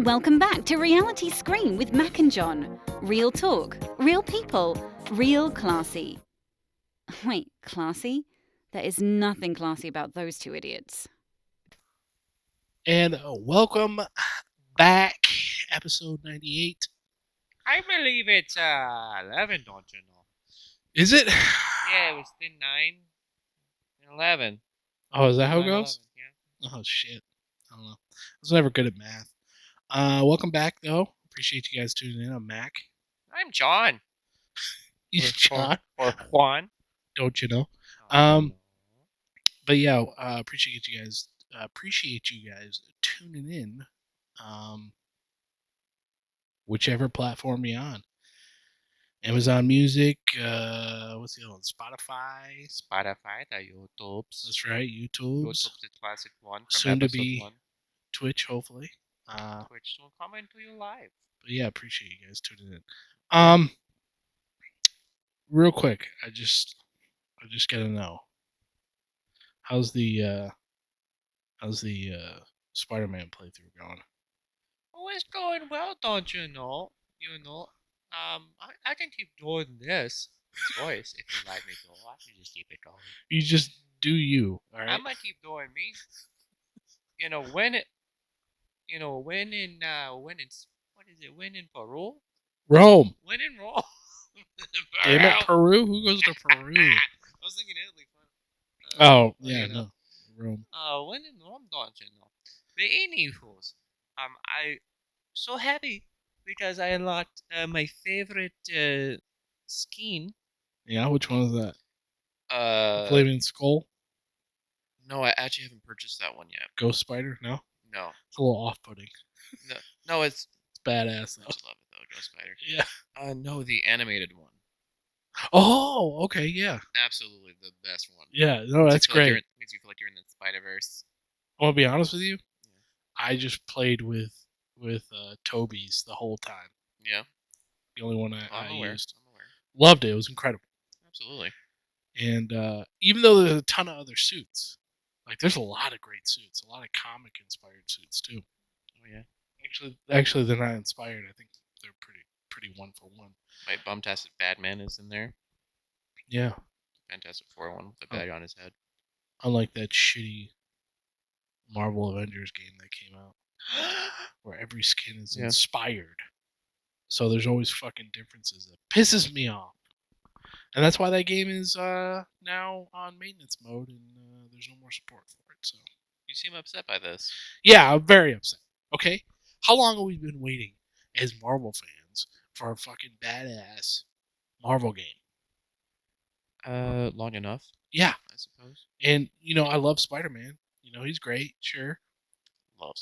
Welcome back to Reality Scream with Mac and John. Real talk, real people, real classy. Wait, classy? There is nothing classy about those two idiots. And welcome back, episode 98. I believe it's 11, don't you know? Is it? Yeah, it was then 9 and 11. Oh, is that how it 9, goes? 11, yeah. Oh, shit. I don't know. I was never good at math. Welcome back, though. Appreciate you guys tuning in. I'm Mac. I'm John. He's John. Or Juan. Don't you know? Oh, no. But yeah, appreciate you guys tuning in. Whichever platform you're on. Amazon Music, what's the other one? Spotify, the YouTubes. That's right, YouTube. YouTube's the classic one from Soon to episode be 1. Twitch, hopefully. Twitch will come into you live. But yeah, appreciate you guys tuning in. Real quick, I just gotta know, how's the Spider-Man playthrough going? Oh, it's going well, don't you know? I can keep doing this voice if you like me to. I can just keep it going. You just do you, all right? I'm gonna keep doing me. When in Peru? Rome. When in Rome? Damn it, Peru? Who goes to Peru? I was thinking Italy. Oh, yeah, no. Rome. When in Rome, don't you know? But anywho's, I so happy because I unlocked my favorite skin. Yeah, which one is that? The Flaming Skull? No, I actually haven't purchased that one yet. Ghost Spider? No? No. It's a little off-putting. No, it's badass, though. I love it, though, Ghost Spider. Yeah. No, the animated one. Oh, okay, yeah. Absolutely the best one. Yeah, no, that's great. Makes you feel like you're in the Spider-Verse. I want to be honest with you. Yeah. I just played with Toby's the whole time. Yeah. The only one I used. I'm aware. Loved it. It was incredible. Absolutely. And even though there's a ton of other suits, like there's a lot of great suits, a lot of comic-inspired suits too. Oh yeah. Actually, they're not inspired. I think they're pretty one for one. My Bumtastic Batman is in there. Yeah. Fantastic Four one with the bag on his head. Unlike that shitty Marvel Avengers game that came out, where every skin is inspired. So there's always fucking differences that pisses me off. And that's why that game is now on maintenance mode and there's no more support for it. So you seem upset by this. Yeah, I'm very upset. Okay? How long have we been waiting as Marvel fans for a fucking badass Marvel game? Long enough. Yeah. I suppose. And, I love Spider-Man. He's great, sure.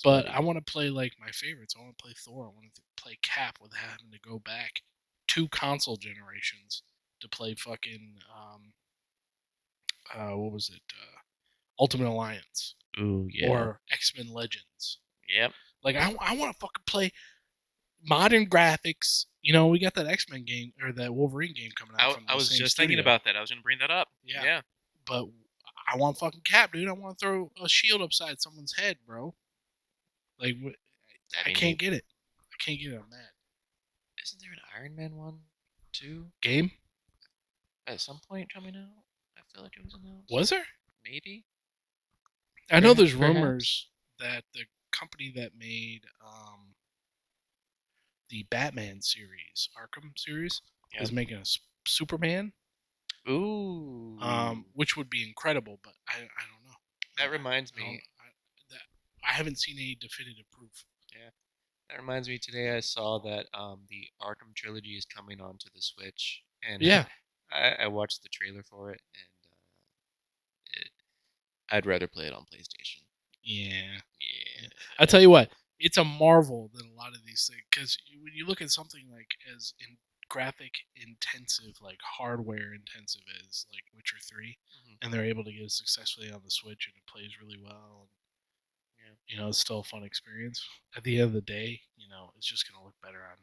But I want to play, like, my favorites. I want to play Thor. I want to play Cap without having to go back 2 console generations to play fucking, what was it? Ultimate Alliance. Ooh, yeah. Or X-Men Legends. Yep. Like, I want to fucking play modern graphics. We got that X-Men game, or that Wolverine game coming out. I was just thinking about that. I was going to bring that up. Yeah. But I want fucking Cap, dude. I want to throw a shield upside someone's head, bro. Like, I can't get it. I can't get it on that. Isn't there an Iron Man one, too? Game? At some point coming out? I feel like it was announced. Was there? Maybe. I know there's rumors that the company that made the Batman series, Arkham series, is making a Superman. Ooh. Which would be incredible, but I don't know. That reminds me. I haven't seen any definitive proof. Yeah. That reminds me, today I saw that the Arkham trilogy is coming onto the Switch. And yeah. I watched the trailer for it, and I'd rather play it on PlayStation. Yeah. I'll tell you what, it's a marvel that a lot of these things, because when you look at something like as in graphic intensive, like hardware intensive as like Witcher 3, and they're able to get it successfully on the Switch and it plays really well, and it's still a fun experience. At the end of the day, it's just going to look better on,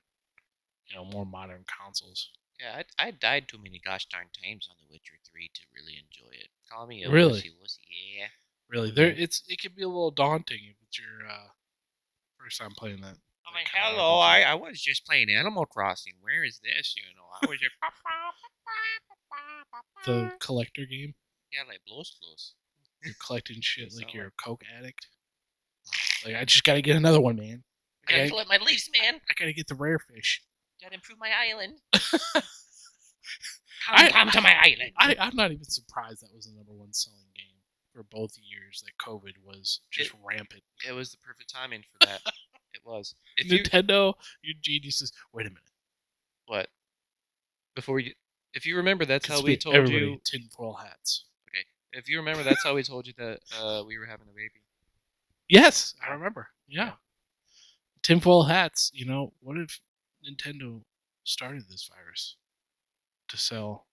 more modern consoles. Yeah, I died too many gosh darn times on The Witcher 3 to really enjoy it. Call me a really? wussy. Yeah. Really? It can be a little daunting if it's your first time playing that Hello, I was just playing Animal Crossing. Where is this? I was just The collector game. yeah, like blows. You're collecting shit It's like not you're like- a coke addict. Like, I just gotta get another one, man. I gotta collect my leaves, man. I gotta get the rare fish. Gotta improve my island. Come to my island. I'm not even surprised that was the number one selling game for both years that COVID was just rampant. It was the perfect timing for that. It was. Nintendo, you geniuses. Wait a minute. What? If you remember, that's how we Speak, told everybody, you. tinfoil hats. Okay. If you remember, that's how we told you that we were having a baby. Yes, I remember. Yeah. Tinfoil hats. What if Nintendo started this virus to sell?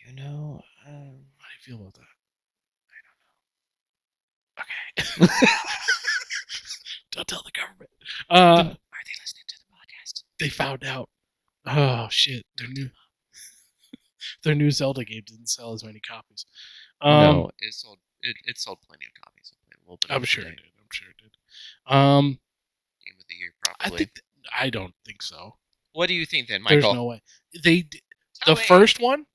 How do you feel about that? I don't know. Okay. Don't tell the government. Are they listening to the podcast? They found out. Oh shit! Their new Zelda game didn't sell as many copies. No, it sold. It sold plenty of copies. I'm sure it did. Game of the year, probably. I don't think so. What do you think then, Michael? There's no way. The first one,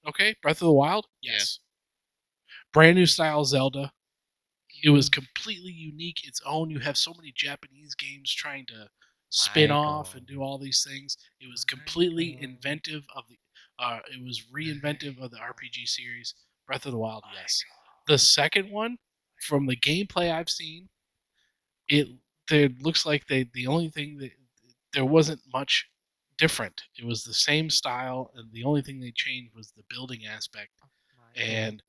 okay, Breath of the Wild, yes. Brand new style Zelda. It was completely unique, its own. You have so many Japanese games trying to spin off and do all these things. It was completely inventive of the. It was reinventive of the RPG series. Breath of the Wild, yes. The second one, from the gameplay I've seen, it looks like the only thing that there wasn't much different. It was the same style, and the only thing they changed was the building aspect. And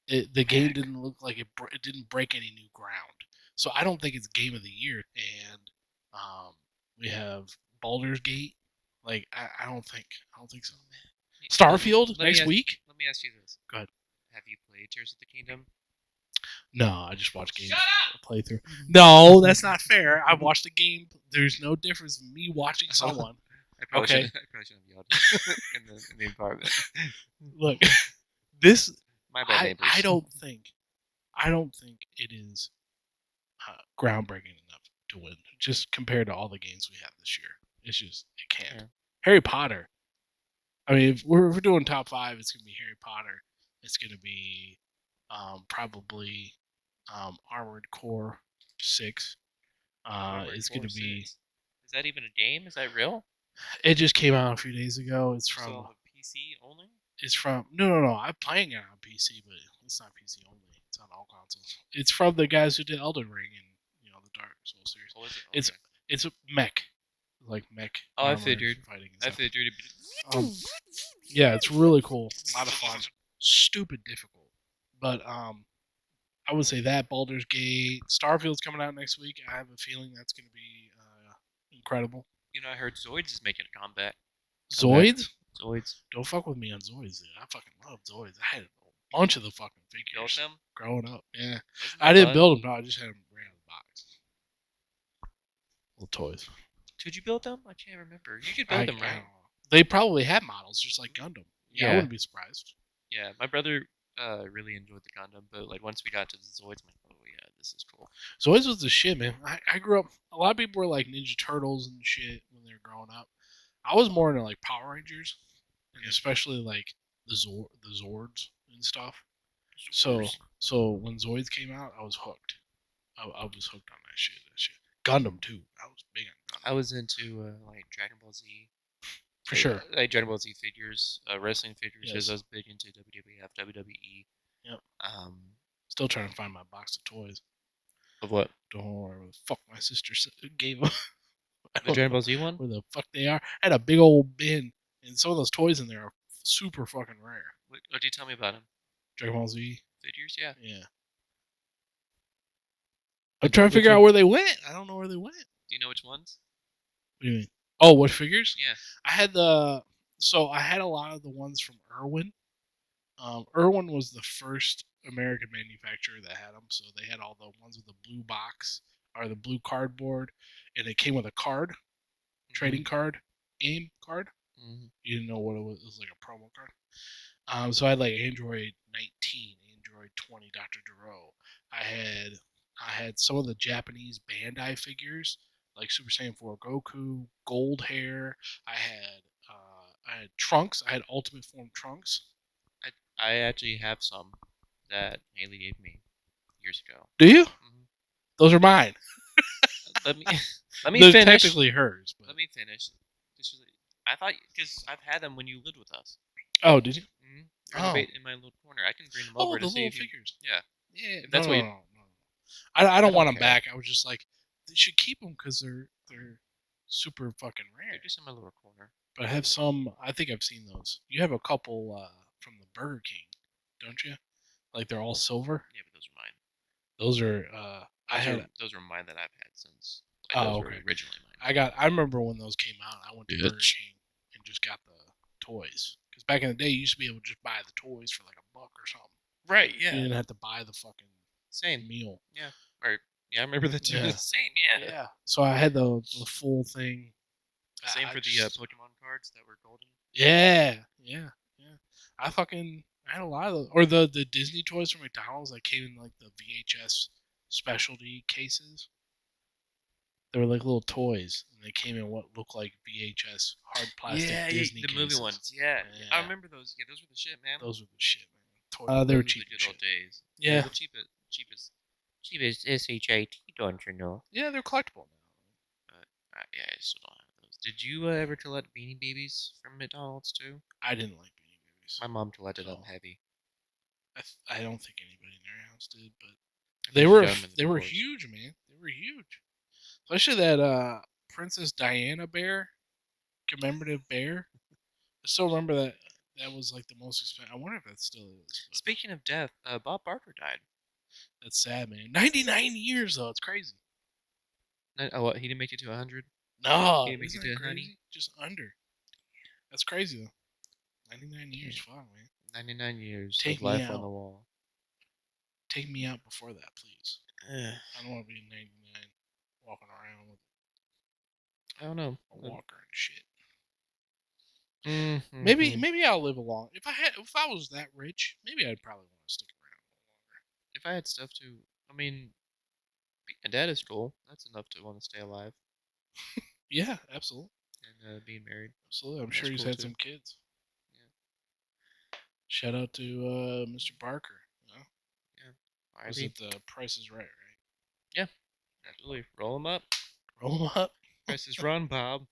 the game didn't look like it didn't break any new ground. So I don't think it's game of the year. And we have Baldur's Gate. Like I don't think so. Starfield next week. Let me ask you this. Go ahead. Have you played Tears of the Kingdom? No, I just watched games playthrough. No, that's not fair. I watched the game. There's no difference in me watching someone. I probably shouldn't have yelled in the apartment. Look, this. My bad, neighbors. I don't think it is groundbreaking enough to win. Just compared to all the games we have this year, it can't. Yeah. Harry Potter. I mean, if we're doing top 5, it's gonna be Harry Potter. It's gonna be probably Armored Core 6. It's gonna be. Is that even a game? Is that real? It just came out a few days ago. It's from PC only. It's from no. I'm playing it on PC, but it's not PC only. It's on all consoles. It's from the guys who did Elden Ring and the Dark Souls series. Oh, is it? Okay. It's a mech, like mech. Oh, I figured. I figured. Yeah, it's really cool. A lot of fun. Stupid difficult, but I would say that Baldur's Gate, Starfield's coming out next week. I have a feeling that's going to be incredible. I heard Zoids is making a comeback. Zoids? Zoids. Don't fuck with me on Zoids. Dude. I fucking love Zoids. I had a bunch of the fucking figures. Built them? Growing up, yeah. I didn't build them. No, I just had them right out of the box. Little toys. Could you build them? I can't remember. You could build them, right? They probably have models, just like Gundam. Yeah, I wouldn't be surprised. Yeah, my brother really enjoyed the Gundam, but like once we got to the Zoids, I'm like, oh yeah, this is cool. Zoids was the shit, man. I grew up. A lot of people were like Ninja Turtles and shit when they were growing up. I was more into like Power Rangers, and especially like the Zords and stuff. So when Zoids came out, I was hooked. I was hooked on that shit. Gundam too. I was big on Gundam. I was into like Dragon Ball Z. For sure. Like Dragon Ball Z figures, wrestling figures. Because Yes. I was big into WWF, WWE. Yep. Um, Still trying to find my box of toys. Of what? Don't know where the fuck my sister gave them. The Dragon Ball Z one? Where the fuck they are? I had a big old bin, and some of those toys in there are super fucking rare. What do you tell me about them? Dragon Ball Z figures, yeah. Yeah. I'm trying to figure out where they went. I don't know where they went. Do you know which ones? What do you mean? Oh, what figures? Yeah. I had I had a lot of the ones from Irwin. Irwin was the first American manufacturer that had them, so they had all the ones with the blue box or the blue cardboard, and it came with a card, trading card, game card. Mm-hmm. You didn't know what it was. It was like a promo card. So I had like Android 19, Android 20, Dr. Duro. I had I had some of the Japanese Bandai figures, like Super Saiyan 4 Goku, gold hair. I had Trunks. I had Ultimate Form Trunks. I actually have some that Haley gave me years ago. Do you? Mm-hmm. Those are mine. Let me They're finish. technically hers. But... Let me finish. I thought because I've had them when you lived with us. Oh, did you? Mm-hmm. They're in my little corner. I can bring them over to the see little if you... figures. Yeah. Yeah. If that's what you... No. I don't want them care. back. I was just like, they should keep them because they're super fucking rare. They're just in my little corner. But I have some. I think I've seen those. You have a couple from the Burger King, don't you? Like they're all silver. Yeah, but those are mine. Those are those are mine that I've had since. Those were originally mine. I remember when those came out. I went to Burger King and just got the toys because back in the day you used to be able to just buy the toys for like $1 or something. Right. Yeah. You didn't have to buy the fucking meal. Yeah. Or yeah, I remember that too. Yeah. Same. Yeah. Yeah. So I had the full thing. Same for the Pokemon cards that were golden. Yeah. I had a lot of those. Or the Disney toys from McDonald's that came in like the VHS specialty cases. They were like little toys, and they came in what looked like VHS hard plastic Disney the cases. movie ones. Yeah. I remember those. Yeah, those were the shit, man. Those were the shit, man. They were cheap. The good old days. Yeah. The cheapest SHIT, don't you know? Yeah, they're collectible now. Yeah, I still don't have those. Did you ever collect Beanie Babies from McDonald's too? I didn't like Beanie Babies. My mom collected them heavy. I don't think anybody in their house did, but they were huge, man. They were huge. Especially that Princess Diana bear, commemorative bear. I still remember that was like the most expensive. I wonder if that still is. But... Speaking of death, Bob Barker died. That's sad, man. 99 years though. It's crazy. What? He didn't make it to 100? No, he didn't make it to 100. Just under. That's crazy though. 99 years, fuck, man. 99 years. Take of life me out. on the wall. Take me out before that, please. I don't want to be 99 walking around with. I don't know. A walker and shit. Mm-hmm. Maybe I'll live along. If I was that rich, maybe I'd probably want to stick around a little longer. If I had stuff to, I mean, being a dad is cool. That's enough to want to stay alive. Yeah, absolutely. And being married. Absolutely. I'm sure he's had some kids. Yeah. Shout out to Mr. Barker. You know? Yeah. Was it The Price is Right? Yeah. Absolutely. Roll them up. Roll them up. Rice is wrong, Bob.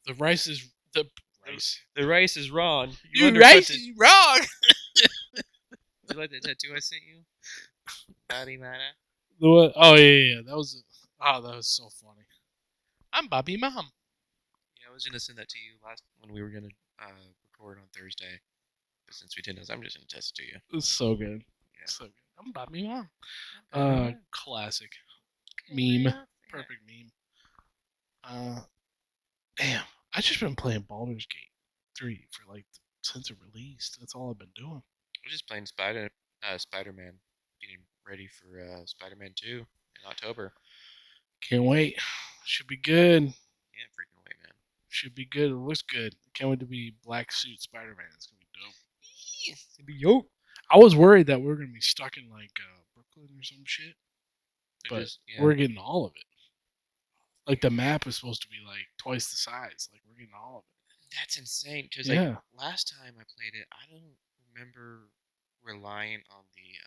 The rice. The rice is wrong. The rice is wrong. You like that tattoo I sent you? Bobby Mana. Oh yeah. That was so funny. I'm Bobby Mom. Yeah, I was gonna send that to you when we were gonna record on Thursday, but since we didn't, I'm just gonna test it to you. It's so good. Yeah. So good. I'm Bobby Mom. Classic meme. Yeah. Perfect meme. Damn. I just been playing Baldur's Gate 3 for since it released. That's all I've been doing. We're just playing Spider-Man, getting ready for Spider-Man 2 in October. Can't wait. Should be good. Can't freaking wait, man. Should be good. It looks good. Can't wait to be black suit Spider-Man. It's gonna be dope. It's gonna be dope. I was worried that we were gonna be stuck in Brooklyn or some shit, but we're getting all of it. Like the map is supposed to be twice the size. We're getting all of it. That's insane. Because last time I played it, I don't remember relying on the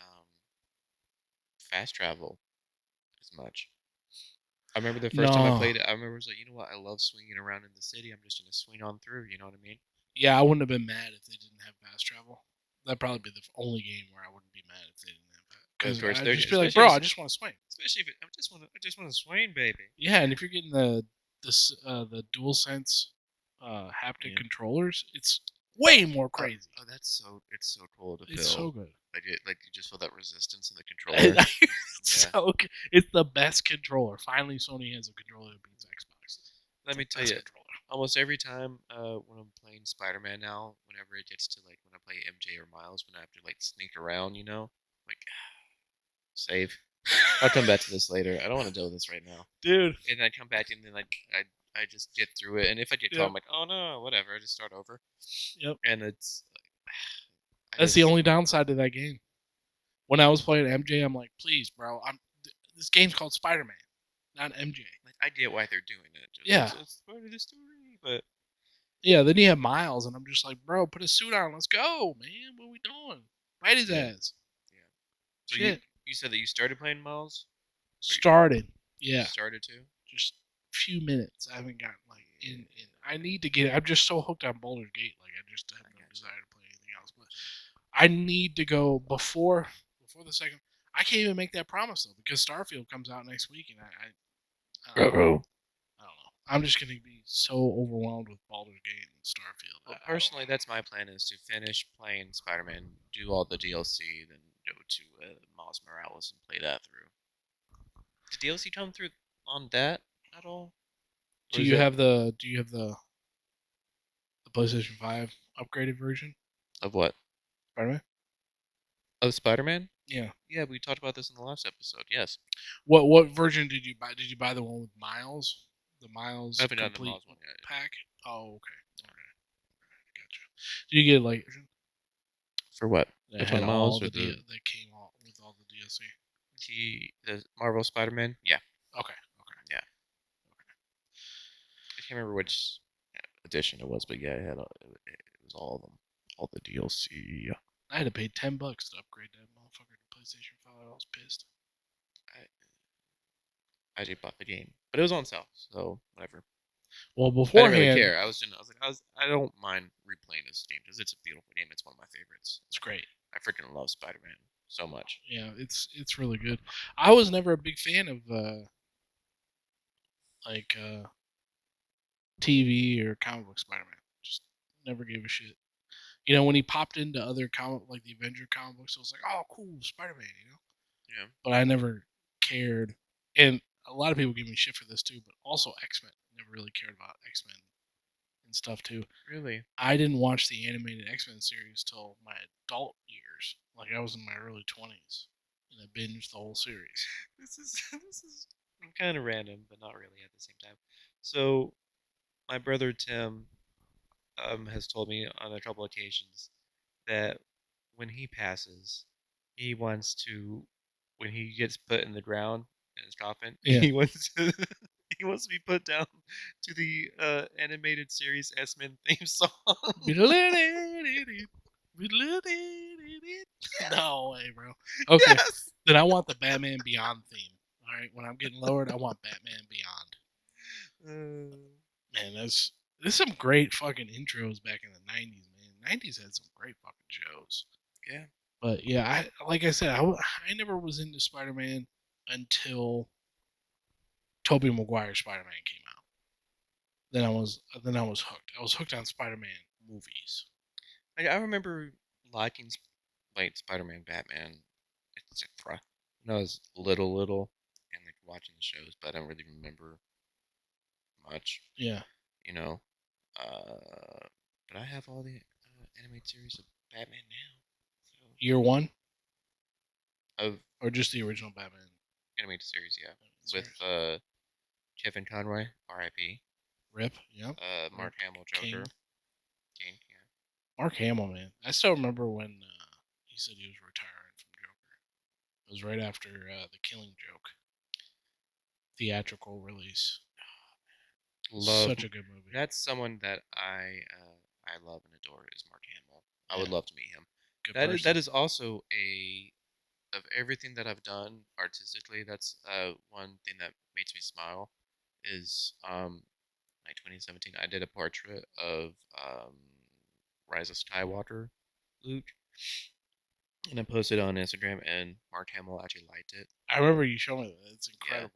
fast travel as much. I remember the first time I played it, I remember it was like, you know what? I love swinging around in the city. I'm just gonna swing on through. You know what I mean? Yeah, I wouldn't have been mad if they didn't have fast travel. That'd probably be the only game where I wouldn't be mad if they didn't have that. Because I'd just be like, bro, I just want to swing. Especially if I just want to swing, baby. Yeah, and if you're getting the DualSense haptic controllers, it's way more crazy. It's so cool to feel. It's so good. Like you just feel that resistance in the controller. So good. It's the best controller. Finally, Sony has a controller that beats Xbox. Let me tell you, almost every time when I'm playing Spider-Man now, whenever it gets to when I play MJ or Miles, when I have to sneak around, save. I'll come back to this later. I don't want to deal with this right now, dude. And I come back and then I just get through it. And if I get caught, I'm like, oh no, whatever. I just start over. Yep. And it's that's the only downside to that game. When I was playing MJ, I'm like, please, bro, this game's called Spider-Man, not MJ. Like, I get why they're doing it. Yeah. It's part of the story, but Yeah, then you have Miles, and I'm just like, bro, put a suit on. Let's go, man. What are we doing? Bite his ass. yeah. So Shit. you said that you started playing Miles? Started. Yeah. You started to? Just a few minutes. I haven't gotten like in. I need to get. I'm just so hooked on Baldur's Gate. Like I just have no desire to play anything else. But I need to go before the second. I can't even make that promise though because Starfield comes out next week, and I don't know. I'm just gonna be so overwhelmed with Baldur's Gate and Starfield. Well, personally, that's my plan: is to finish playing Spider-Man, do all the DLC, then go to Miles Morales and play that through. Did DLC come through on that at all? Do you have the PlayStation 5 upgraded version? Of what? Spider-Man? Of Spider-Man? Yeah. Yeah, we talked about this in the last episode. Yes. What version did you buy? Did you buy the one with Miles? The Miles I haven't done the complete Miles one yet. pack? Oh, okay. Gotcha. Did you get like For what? that Which had one, all Miles or that the came all with all the DLC? the Marvel Spider-Man? Yeah. Okay. Yeah. I can't remember which edition it was, but yeah, it was all of them, all the DLC. I had to pay $10 to upgrade that motherfucker to PlayStation 5. I was pissed. I actually bought the game, but it was on sale, so whatever. Well, I beforehand, didn't really care. I don't mind replaying this game because it's a beautiful game. It's one of my favorites. it's great. I freaking love Spider-Man so much. Yeah, it's really good. I was never a big fan of TV or comic book Spider-Man. Just never gave a shit. You know, when he popped into other comic, like the Avenger comic books, I was like, oh, cool, Spider-Man, you know? Yeah. But I never cared. And a lot of people give me shit for this too, but also X-Men. Never really cared about X-Men and stuff too. Really? I didn't watch the animated X-Men series till my adult years. Like I was in my early 20s. And I binged the whole series. This is kind of random, but not really at the same time. So, my brother Tim has told me on a couple occasions that when he passes, he wants to, when he gets put in the ground in his coffin, Yeah. he wants to be put down to the animated series S-Men theme song. No way, bro. Okay. Yes! Then I want the Batman Beyond theme. All right. When I'm getting lowered, I want Batman Beyond. Man, there's some great fucking intros back in the 90s, man. 90s had some great fucking shows. Yeah. But yeah, like I said, I never was into Spider-Man until Tobey Maguire's Spider-Man came out. Then I was hooked. I was hooked on Spider-Man movies. I remember liking like Spider-Man, Batman, etc. When I was little, and like watching the shows, but I don't really remember much. Yeah. You know, but I have all the animated series of Batman now. So Year one of or just the original Batman animated series, yeah, series. with Kevin Conroy, R.I.P. Rip. Yep. Mark Hamill, Joker. King, yeah. Mark Hamill, man. I still remember when he said he was retiring from Joker. It was right after the Killing Joke theatrical release. Such a good movie. That's someone that I love and adore is Mark Hamill. I would love to meet him. Good That is also of everything that I've done artistically. That's one thing that makes me smile is like 2017. I did a portrait of Rise of Skywalker, Luke, and I posted it on Instagram, and Mark Hamill actually liked it. I remember you showing me that. It's incredible.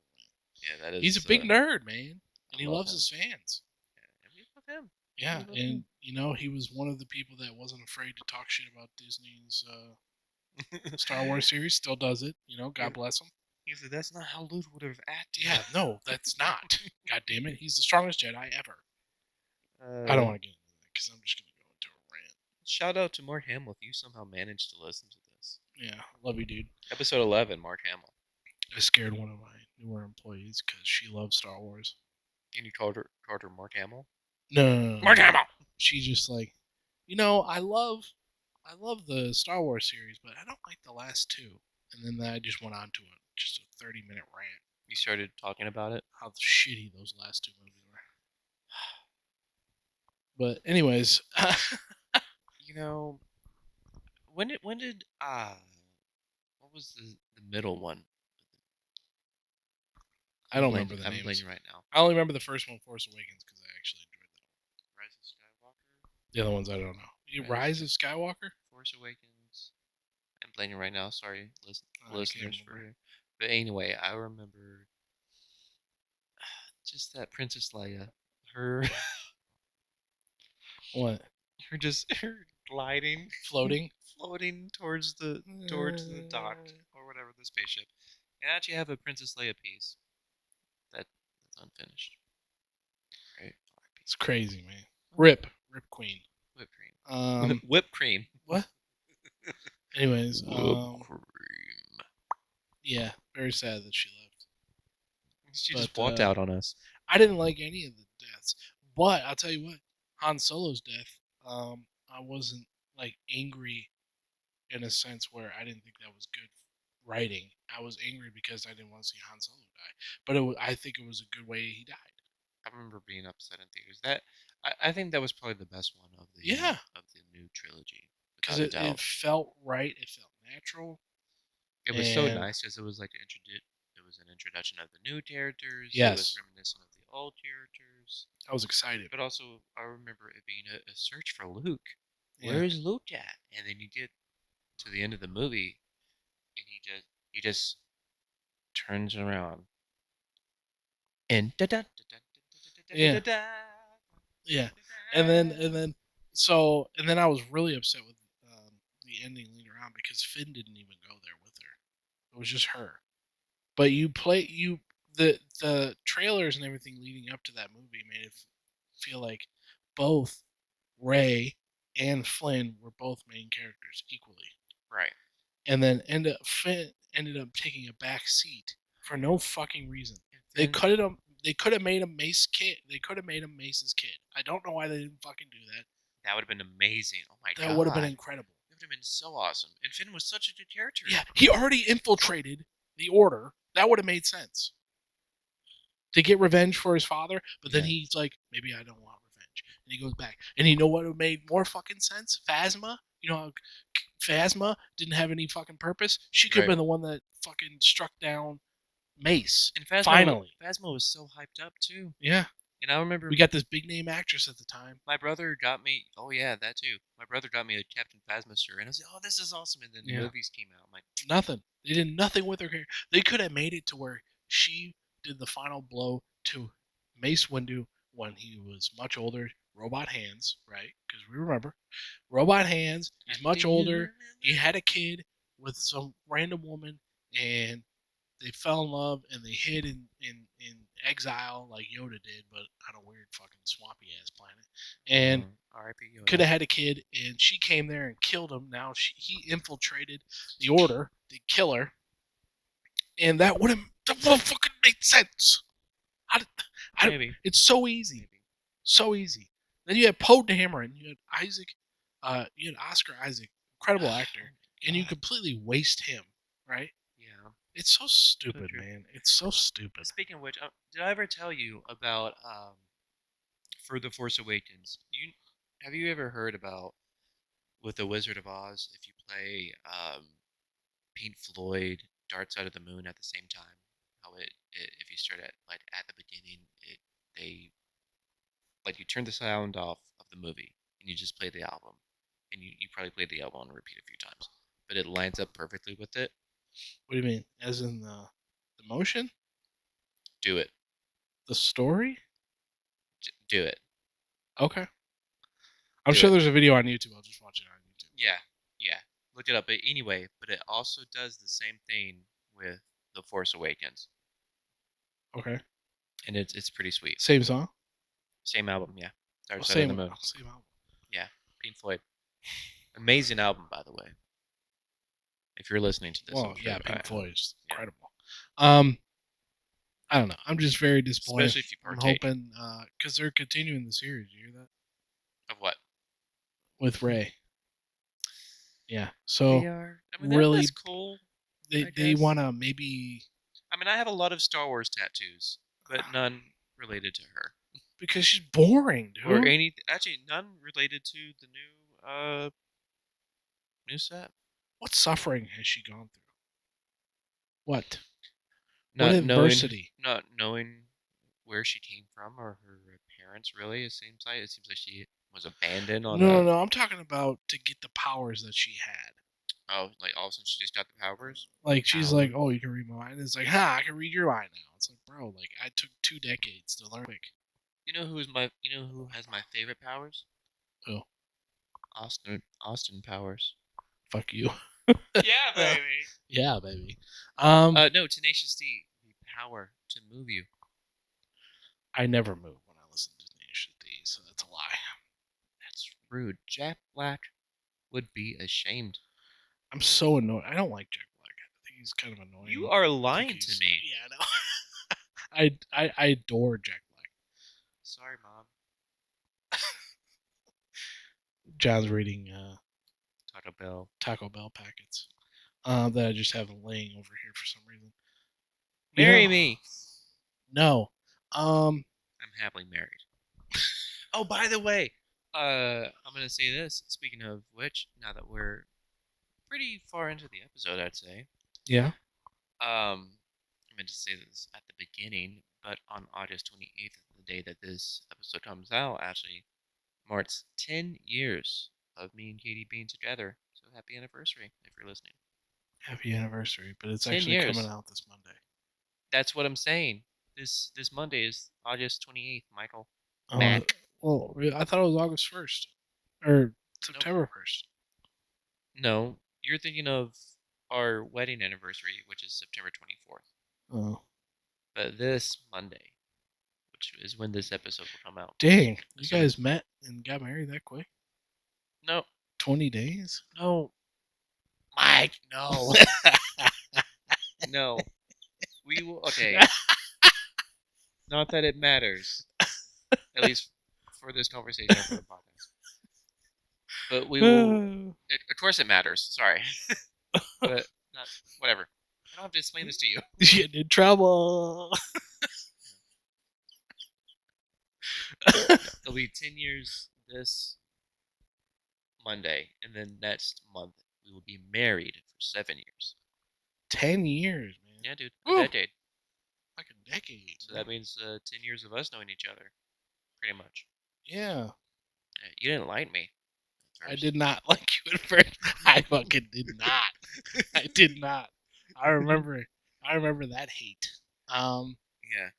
Yeah, that is. He's a big nerd, man, and he loves him. his fans. Yeah, we love him. Yeah, and you know he was one of the people that wasn't afraid to talk shit about Disney's Star Wars series. Still does it. You know, God bless him. He said that's not how Luke would have acted. Yeah, no, that's not. God damn it, he's the strongest Jedi ever. I don't want to get into that because I'm just gonna go into a rant. Shout out to Mark Hamill if you somehow managed to listen to this. Yeah, love you, dude. Episode 11, Mark Hamill. I scared one of my newer employees because she loves Star Wars. And you called her Mark Hamill? No. Mark Hamill! She just like, you know, I love the Star Wars series, but I don't like the last two. And then I just went on to just a 30-minute rant. You started talking about it. How shitty those last 2 movies were. But anyways, You know, when did what was the middle one? I don't remember the I'm names. blanking right now. I only remember the first one, Force Awakens, because I actually enjoyed that one. Rise of Skywalker. The other ones I don't know. Rise of Skywalker. Force Awakens. I'm blanking right now. Sorry, I can't listeners. remember. But anyway, I remember just that Princess Leia. Her. What? Her gliding, Floating towards the dock or whatever, the spaceship. And actually have a Princess Leia piece that's unfinished. Right? It's crazy, man. Rip Queen. Whipped cream. Whipped cream. What? Anyways, Whipped cream. yeah, very sad that she left. She just walked out on us. I didn't like any of the deaths, but I'll tell you what, Han Solo's death, I wasn't like angry in a sense where I didn't think that was good writing. I was angry because I didn't want to see Han Solo die, but I think it was a good way he died. I remember being upset in theaters. That I think that was probably the best one of the new trilogy, because it felt right. It felt natural. It was so nice because it was like it was an introduction of the new characters. Yes. It was reminiscent of the old characters. I was excited. But also, I remember it being a search for Luke. Yeah. Where is Luke at? And then you get to the end of the movie, and he just turns around. And yeah. And then I was really upset with the ending later on because Finn didn't even go there with her. It was just her. But the trailers and everything leading up to that movie made it feel like both Rey and Flynn were both main characters equally. Right. And then Finn ended up taking a back seat for no fucking reason. They could have made him Mace kid. They could have made him Mace's kid. I don't know why they didn't fucking do that. That would have been amazing. Oh my god. That would have been incredible. It would have been so awesome. And Finn was such a good character. Yeah, he already infiltrated the Order. That would have made sense. To get revenge for his father, but then he's like, maybe I don't want revenge. And he goes back. And you know what would have made more fucking sense? Phasma. You know how Phasma didn't have any fucking purpose? She could have been the one that fucking struck down Mace. And Phasma, finally. Phasma was so hyped up, too. Yeah. And I remember... we got this big name actress at the time. My brother got me... Oh, yeah, that too. My brother got me a Captain Phasma shirt. And I was like, oh, this is awesome. And then the movies came out. I'm like... Nothing. They did nothing with her character. They could have made it to where she did the final blow to Mace Windu when he was much older. Robot hands, right? Because we remember. Robot hands. He's much older. He had a kid with some random woman. And they fell in love and they hid in exile like Yoda did, but on a weird fucking swampy ass planet. And could have had a kid, and she came there and killed him. Now he infiltrated the Order, the killer, and that would have fucking made sense. Maybe. It's so easy, so easy. Then you had Poe Dameron, you had Isaac, you had Oscar Isaac, incredible actor, and you completely waste him, right? Yeah. It's so stupid, man. It's so stupid. Speaking of which, did I ever tell you about for The Force Awakens? Have you ever heard about with The Wizard of Oz? If you play Pink Floyd, Dark Side of the Moon at the same time, how it if you start at the beginning, they you turn the sound off of the movie and you just play the album, and you probably play the album on repeat a few times, but it lines up perfectly with it. What do you mean? As in the motion? Do it. The story? Do it. Okay. I'm sure there's a video on YouTube. I'll just watch it on YouTube. Yeah. Look it up. But anyway, it also does the same thing with The Force Awakens. Okay. And it's pretty sweet. Same song? Same album, yeah. Dark Side of the Moon. Same album. Yeah, Pink Floyd. Amazing album, by the way. If you're listening to this. Well, yeah, Pink Floyd is incredible. I don't know. I'm just very disappointed. Especially if you partake. I'm hoping, because they're continuing the series. You hear that? Of what? With Rey. Yeah. So they are. I mean, really, that's cool. I they guess. want to maybe I mean, I have a lot of Star Wars tattoos, but none related to her. because she's boring, dude. Or any actually none related to the new set. What suffering has she gone through? What? Not knowing adversity? not knowing where she came from or her parents really, it seems like she was abandoned on No. I'm talking about to get the powers that she had. Oh, like all of a sudden she just got the powers? Like she's Ow. like, oh, you can read my mind. It's like, I can read your mind now. It's like, bro, like I took 2 decades to learn. You know who has my favorite powers? Who? Austin Powers. Fuck you. Yeah, baby. Yeah, baby. No, Tenacious D. The power to move you. I never move when I listen to Tenacious D, so that's a lie. That's rude. Jack Black would be ashamed. I'm so annoyed. I don't like Jack Black. I think he's kind of annoying. You are lying to me. Yeah, I know. I adore Jack Black. Sorry, Mom. John's reading Taco Bell packets that I just have laying over here for some reason. Marry me. No. I'm happily married. Oh, by the way, I'm gonna say this. Speaking of which, now that we're pretty far into the episode, I'd say. Yeah. I meant to say this at the beginning, but on August 28th, the day that this episode comes out, actually marks 10 years of me and Katie being together. So happy anniversary if you're listening. Happy anniversary, but it's 10 actually years. coming out this Monday. That's what I'm saying. This Monday is August 28th, Michael. Mac. Well, I thought it was August 1st or September 1st. No, you're thinking of our wedding anniversary, which is September 24th. Oh. But this Monday, which is when this episode will come out. Dang, you guys met and got married that quick? No. 20 days? No. Mike, no. No. We will, okay. Not that it matters. At least for this conversation for the podcast. But we will, of course it matters, sorry. But, not, whatever. I don't have to explain this to you. You're getting in trouble. It'll be 10 years this Monday, and then next month we will be married for 7 years. 10 years, man. Yeah, dude. A decade. Like a decade. So that means 10 years of us knowing each other. Pretty much. Yeah. You didn't like me. I did not like you at first. I fucking did not. I did not. I remember that hate. Yeah.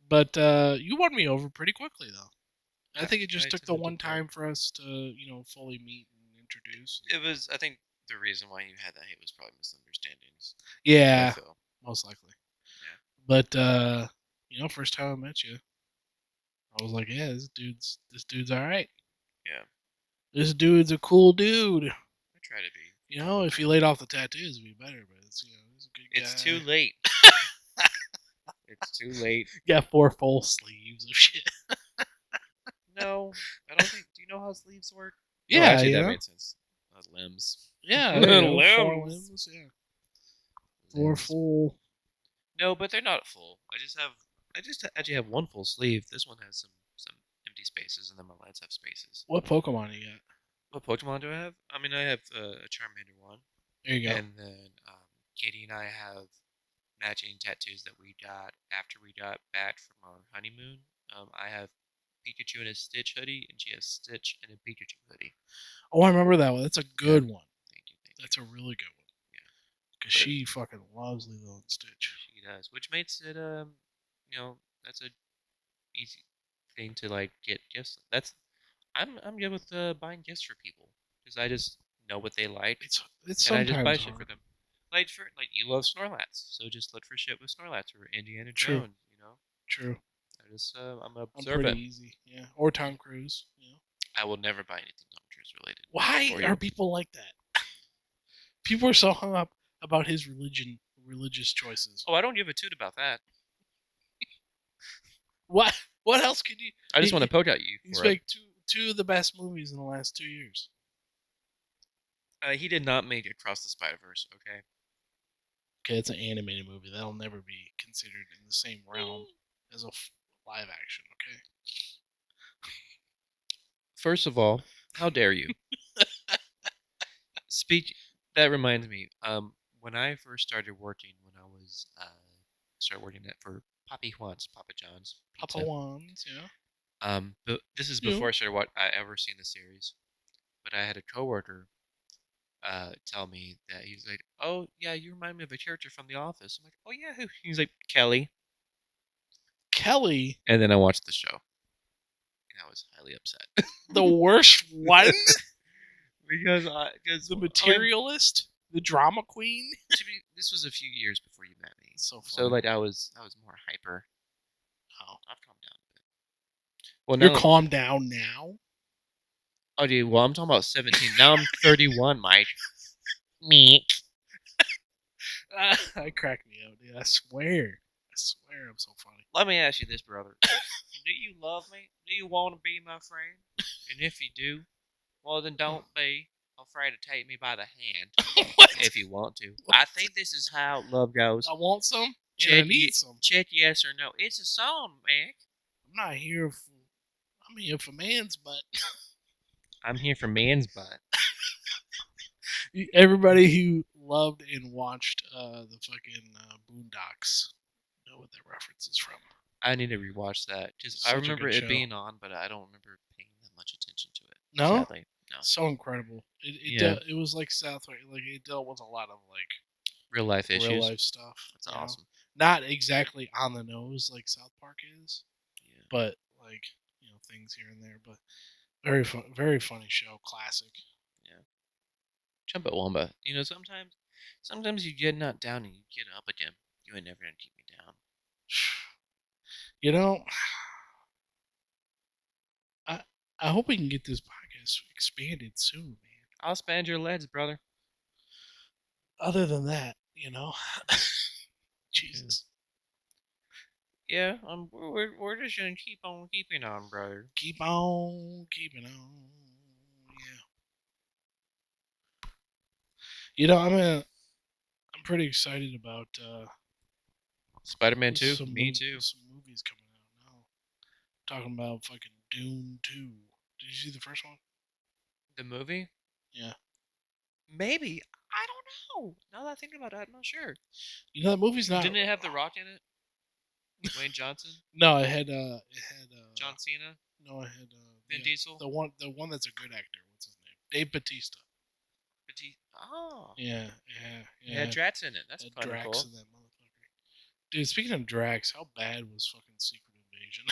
But you won me over pretty quickly, though. I think it just took the one time for us to, fully meet and introduce. It was, I think, the reason why you had that hate was probably misunderstandings. Yeah, most likely. Yeah. But, first time I met you, I was like, yeah, this dude's all right. Yeah. This dude's a cool dude. I try to be. If he laid off the tattoos, it'd be better, but it's, he's a good guy. It's too late. It's too late. You got 4 full sleeves of shit. No, I don't think. Do you know how sleeves work? Yeah, actually, that made sense. Limbs. Yeah, 4 limbs. Yeah, 4 full. No, but they're not full. I just actually have 1 full sleeve. This one has some empty spaces, and then my legs have spaces. What Pokemon you got? What Pokemon do I have? I mean, I have a Charmander one. There you go. And then Katie and I have matching tattoos that we got after we got back from our honeymoon. I have Pikachu in a Stitch hoodie, and she has Stitch in a Pikachu hoodie. Oh, I remember that one. That's a good one. Thank you. That's a really good one. Yeah. Because she fucking loves Lilo and Stitch. She does, which makes it that's a easy thing to get gifts. I'm good with buying gifts for people because I just know what they like. It's and sometimes I just buy hard. shit for them. Like you love Snorlax, so just look for shit with Snorlax or Indiana True. Jones. True. I'm I'm observant. pretty easy. Yeah. Or Tom Cruise. I will never buy anything Tom Cruise related. Why are people like that? People are so hung up about his religious choices. Oh, I don't give a toot about that. What else could you? I just want to poke at you. He's like two of the best movies in the last 2 years. He did not make Across the Spider-Verse, okay? Okay, it's an animated movie. That'll never be considered in the same realm as a live action. Okay. First of all, how dare you? That reminds me. When I first started working, when I was started working for Papa John's Papa Pizza. Wands, yeah. But this is Yeah. before I started I ever seen the series. But I had a coworker tell me that he's like, "Oh yeah, you remind me of a character from The Office." I'm like, "Oh yeah, who?" He's like, "Kelly." Kelly, And then I watched the show, and I was highly upset. the worst one, because the materialist, the drama queen. This was a few years before you met me, So so funny. like I was more hyper. Oh, I've calmed down a bit. Well, you're now, calmed down now. oh dude, well I'm talking about 17. Now I'm 31, Mike. Me. That cracked me up, dude. I swear I'm so funny. Let me ask you this, brother. Do you love me? Do you want to be my friend? And if you do, well then don't be afraid to take me by the hand. What? If you want to. I think this is how love goes. I want some. Check, I need some. Check yes or no. It's a song, Mick. I'm not here for. I'm here for man's butt. I'm here for man's butt. Everybody who loved and watched the fucking Boondocks know what that reference is from. I need to rewatch that because I Such a remember good it show. being on, but I don't remember paying that much attention to it. No? Sadly, no. So incredible. Yeah. It was like South Park. Like it dealt with a lot of like Real life issues. real life stuff. That's you know? awesome. Not exactly on the nose like South Park is, Yeah. but like things here and there. But very funny show, classic. Yeah. Chumbawamba. Sometimes you get knocked down and you get up again. You ain't never gonna keep me down. I hope we can get this podcast expanded soon, man. I'll expand your legs, brother. Other than that, Jesus. Yeah, we're just gonna keep on keeping on, brother. Keep on keeping on. Yeah. I'm pretty excited about Spider-Man 2. Me too. Some movies coming out now. Talking about fucking Dune 2. Did you see the first one? The movie? Yeah. Maybe. I don't know. Now that I think about it, I'm not sure. That movie's not. Didn't it have The Rock in it? Dwayne Johnson? No, it had John Cena? No, it had Vin Diesel? The one that's a good actor. What's his name? Dave Bautista. Oh. Yeah. Yeah, Drax in it. That's had kind of Drax cool. in that motherfucker. Dude, speaking of Drax, how bad was fucking Secret Invasion?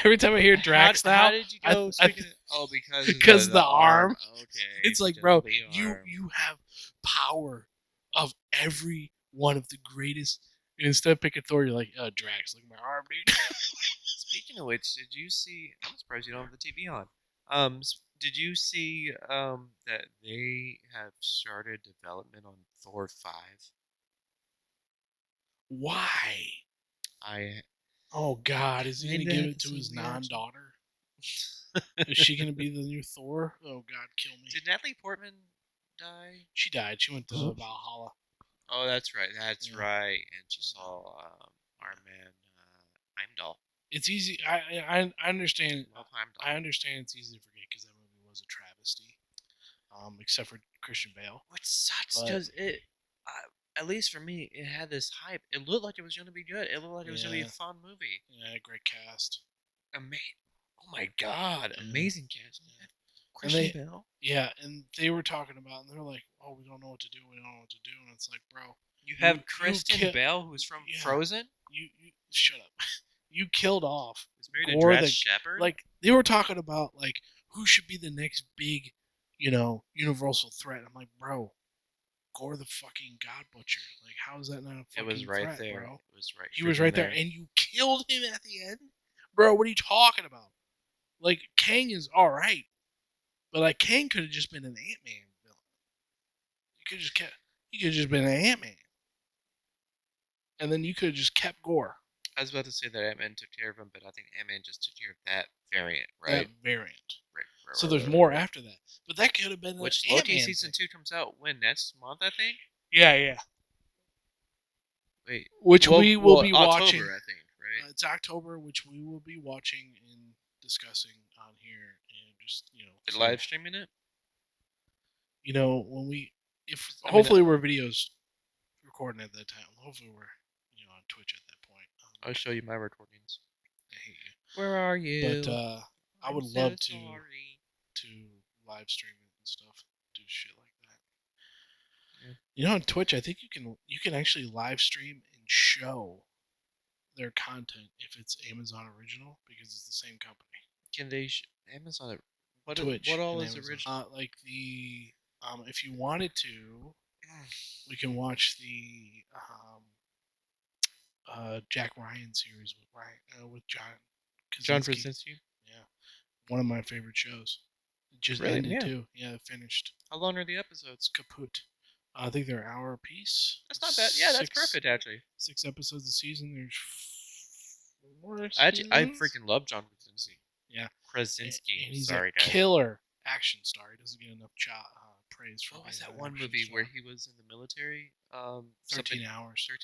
Every time I hear Drax now, how did you go? because the arm. Okay. It's like, bro, you have power of every one of the greatest. And instead of picking Thor, you're like, Drax, look at my arm, dude. Speaking of which, did you see? I'm surprised you don't have the TV on. Did you see that they have started development on Thor 5? Why? Oh God, is he gonna give it to his non-daughter? Is she gonna be the new Thor? Oh God, kill me. Did Natalie Portman die? She died. She went to Valhalla. Oh, that's right. That's right. And she saw our man Heimdall. It's easy. I understand. Love Heimdall. I understand it's easy to forget because that movie was a travesty. Except for Christian Bale. Which sucks because it. At least for me, it had this hype. It looked like it was going to be good. It looked like it was going to be a fun movie. Yeah, great cast. Oh my God, amazing cast. Yeah. Christian Bale. Yeah, and they were talking about, and they're like, "Oh, we don't know what to do. We don't know what to do." And it's like, bro, you have Kristen Bell, who's from Frozen. You shut up. You killed off. Was married to Drax Shepard. Like they were talking about, like who should be the next big, universal threat. I'm like, bro. Gore the fucking God Butcher. Like, how is that not a fucking It was right threat, there. bro? It was right. He was right there, and you killed him at the end, bro. What are you talking about? Like, Kang is all right, but like Kang could have just been an Ant-Man villain. He could have just been an Ant-Man, and then you could have just kept Gore. I was about to say that Ant-Man took care of him, but I think Ant-Man just took care of that variant, right? That variant. Right. So there's more after that, but that could have been which an Loki Ant-Man season thing. 2 comes out when next month, I think. Yeah. Wait. Which well, we will be October, watching. I think, right? It's October, which we will be watching and discussing on here, and just Live streaming it. When hopefully we're videos recording at that time. Hopefully we're on Twitch at that point. I'll show you my recordings. I hate you. Where are you? But I would so love sorry. to live stream it and stuff, do shit like that. Yeah. On Twitch, I think you can actually live stream and show their content if it's Amazon original because it's the same company. Can they Amazon? Twitch. What all is Amazon. original? Like the if you wanted to, we can watch the Jack Ryan series with John Krasinski. Yeah, one of my favorite shows. It just Really? ended Yeah. too. Yeah, it finished. How long are the episodes? It's kaput. I think they're an hour apiece. That's not bad. Yeah, that's perfect actually. 6 episodes a season. There's 4 I seasons. freaking love John Krasinski. Yeah, Krasinski. and he's Sorry, a guys. killer action star. He doesn't get enough praise for. What was that one movie where he was in the military? 13 hours. 13.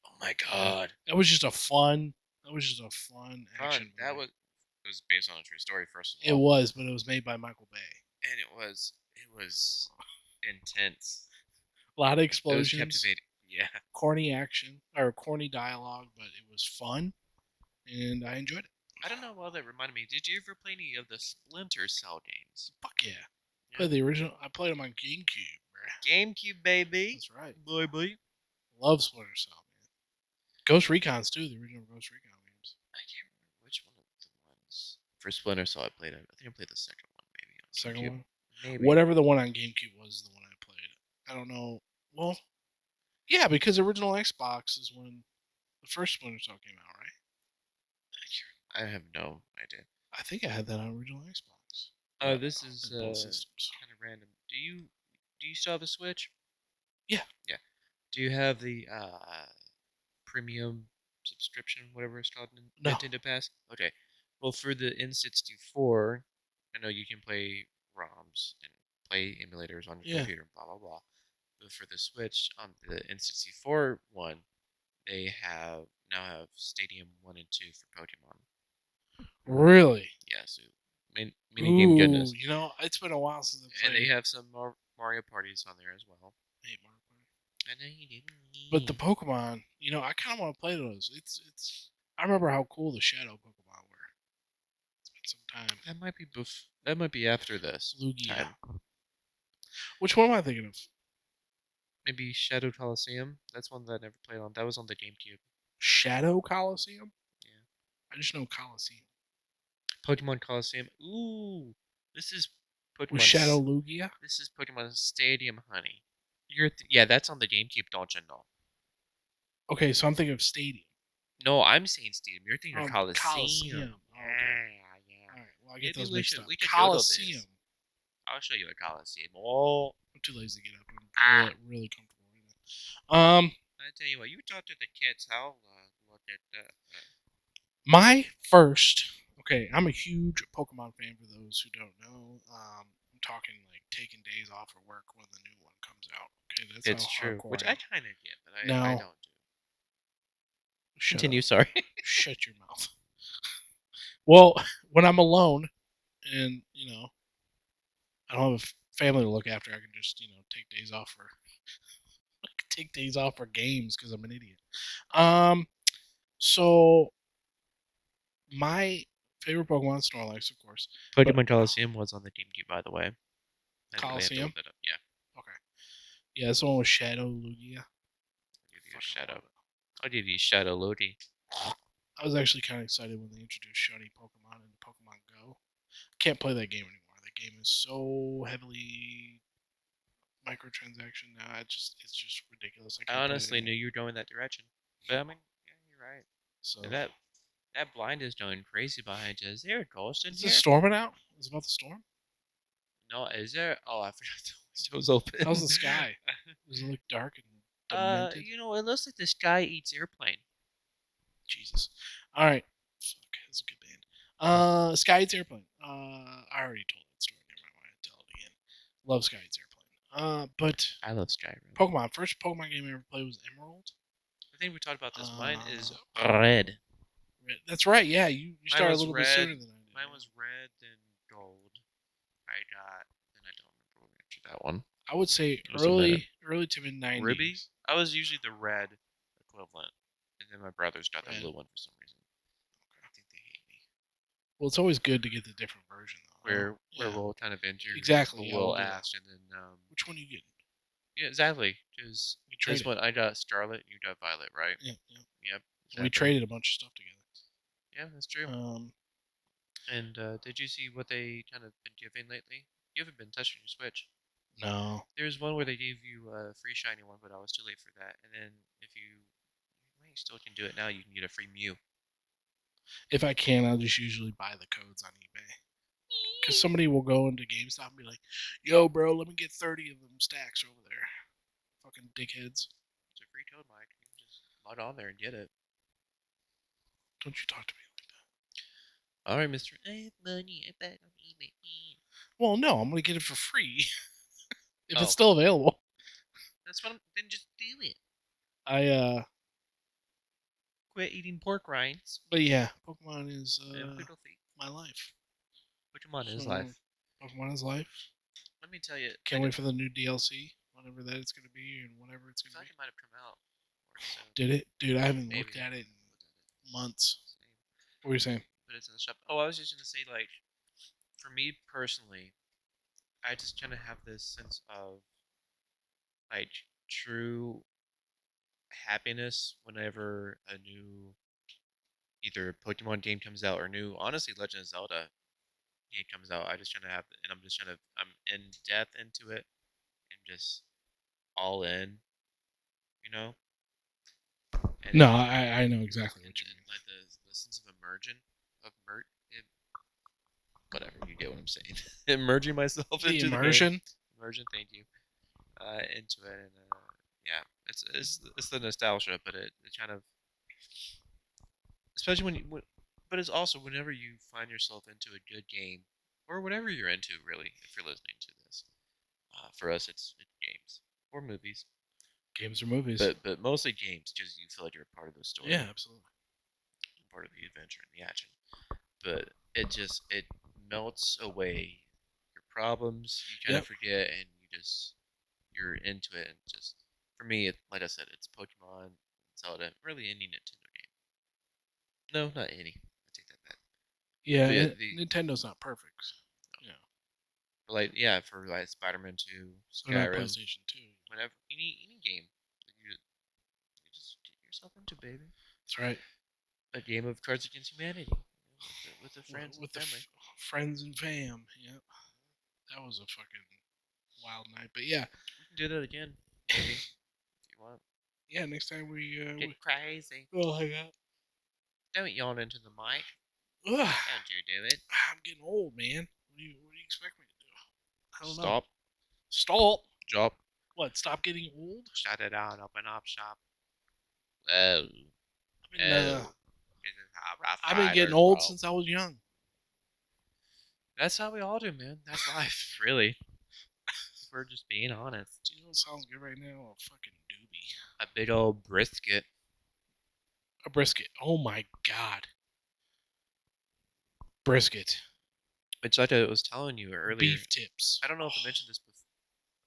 Oh my god! That was just a fun. Action. That movie. it was based on a true story. First of It all, was, but it was made by Michael Bay. and it was intense. A lot of It was explosions. captivating. Yeah. Corny action or corny dialogue, but it was fun, and I enjoyed it. I don't know why that reminded me. Did you ever play any of the Splinter Cell games? Fuck yeah! Played the original. I played them on GameCube, bruh. GameCube, baby. That's right. Boy. Love Splinter Cell, man. Ghost Recon's too. The original Ghost Recon games. I can't remember which one of the ones for Splinter Cell I played. I think I played the second one, maybe. On Second GameCube. one. Maybe. Whatever the one on GameCube was, the one I played. I don't know. Well, yeah, because original Xbox is when the first Splinter Cell came out, right? I have no idea. I think I had that on original Xbox. This is both systems. kind of random. Do you still have a Switch? Yeah. Yeah. Do you have the premium subscription, whatever it's called, No. Nintendo Pass? Okay. Well, for the N64, I know you can play ROMs and play emulators on your computer, blah blah blah. But for the Switch, on the N64 one, they now have Stadium 1 and 2 for Pokemon. Really? Yeah, so mini game goodness. It's been a while since I played. And they have some Mario parties on there as well. I hate Mario Party. I know you didn't. But the Pokemon, I kind of want to play those. It's. I remember how cool the Shadow Pokemon were. It's been some time. That might be after this. Lugia. Time. Which one am I thinking of? Maybe Shadow Coliseum. That's one that I never played on. That was on the GameCube. Shadow Coliseum? Yeah. I just know Coliseum. Pokemon Coliseum. Ooh, this is Pokemon. With Shadow Lugia? This is Pokemon Stadium, honey. Yeah, that's on the GameCube, don't you know? Okay, so I'm thinking of Stadium. No, I'm saying Stadium. You're thinking of Coliseum. Coliseum. Oh, okay. Yeah. All right, well, I get Maybe those mixed up. we could Coliseum. Go to this. I'll show you a Coliseum. Oh, I'm too lazy to get up. I'm really comfortable right now. I tell you what, you talk to the kids. I'll look at that. My first. Okay, I'm a huge Pokemon fan. For those who don't know, I'm talking like taking days off of work when the new one comes out. Okay, that's it's how true. hardcore Which I I kind of get, but I don't do. Shut Continue. up. Sorry. Shut your mouth. Well, when I'm alone, and I don't have a family to look after, I can just take days off for games because I'm an idiot. So my favorite Pokemon is Snorlax, of course. Pokemon Coliseum was on the GameCube, by the way. Coliseum? Yeah. Okay. Yeah, this one was Shadow Lugia. I'll give you Shadow Lodi. I was actually kind of excited when they introduced shiny Pokemon in Pokemon Go. Can't play that game anymore. That game is so heavily microtransaction now. It's just ridiculous. I honestly knew you were going that direction. But I mean, yeah, you're right. So that blind is going crazy behind you. Is there a ghost in is here? it storming out? Is it about the storm? No, is there? Oh, I forgot the window was open. How's the sky? Does it look dark and demented? It looks like the sky eats airplane. Jesus. All right. Fuck, that's a good band. Sky Eats Airplane. I already told that story. Never mind. I tell it again. Love Sky Eats Airplane. But I love Skyrim. Pokemon. First Pokemon game I ever played was Emerald. I think we talked about this. Mine is red. That's right. Yeah, you started a was little bit red. sooner than I did. Mine was red, then gold. I don't remember what after that one. I would say It was a minute. early to mid 90s. Ruby? I was usually the red equivalent. And then my brothers got the Red. blue one for some reason. I think they hate me. Well, it's always good to get the different version, though. Where Yeah. we'll kind of enter Exactly, a yeah, little we'll do that. asked, and then Which one are you getting? yeah, exactly. Because We this traded. one I got Scarlet, you got Violet, right? Yeah. Yep. We traded a bunch of stuff together. Yeah, that's true. And did you see what they kind of been giving lately? You haven't been touching your Switch. No. There's one where they gave you a free shiny one, but I was too late for that. And then if you still can do it now, you can get a free Mew. If I can, I'll just usually buy the codes on eBay. Because somebody will go into GameStop and be like, yo, bro, let me get 30 of them stacks over there. Fucking dickheads. It's a free code, Mike. You can just log on there and get it. Don't you talk to me like that. All right, mister. I have money. I bet on eBay. Well, no, I'm going to get it for free. If Oh. it's still available. That's what then just do it. I Quit eating pork rinds. But yeah, Pokemon is my life. Pokemon is life. Pokemon is life. Let me tell you. Can't wait for the new DLC, whatever that it's going to be and whatever it's I going feel to like be. it might have come out. Did it? Dude, I haven't Maybe. looked at it in months. What were you saying? But it's in the shop. Oh, I was just going to say, like, for me personally, I just kind of have this sense of, like, true happiness whenever a new either Pokemon game comes out or new, honestly, Legend of Zelda game comes out. I just kind of have, and I'm in depth into it and just all in, you know? And No, I know exactly what you mean. like the sense of whatever, you get what I'm saying. Immerging myself The into immersion? Immersion, thank you. Into it, and yeah, it's the nostalgia, but it kind of, especially but it's also whenever you find yourself into a good game, or whatever you're into, really, if you're listening to this. For us, it's games or movies. Games or movies. But mostly games, because you feel like you're a part of the story. Yeah, absolutely. Part of the adventure and the action. But it melts away your problems. You kind of forget, and you're into it. And just for me, like I said, it's Pokemon, Zelda, really any Nintendo game. No, not any. I take that back. Yeah, Nintendo's not perfect. No. Yeah. But like, yeah, for like Spider-Man 2, Skyrim, PlayStation 2. Whenever any game you just get yourself into, baby. That's right. A game of Cards Against Humanity with the friends and family. Friends and fam. Yep. That was a fucking wild night. But yeah, we can do that again, maybe, if you want. Yeah, next time we get crazy. Oh my god! Don't yawn into the mic. Ugh. Don't you do it? I'm getting old, man. What do you expect me to do? I don't know. Stop. Stop. Drop. What? Stop getting old? Shut it down. Open up shop. Oh. I've been getting old since I was young. That's how we all do, man. That's life, really. We're just being honest. You know what sounds good right now? A fucking doobie. A big old brisket. A brisket. Oh my god. Brisket. Which, like I was telling you earlier. Beef tips. I don't know if I mentioned this before.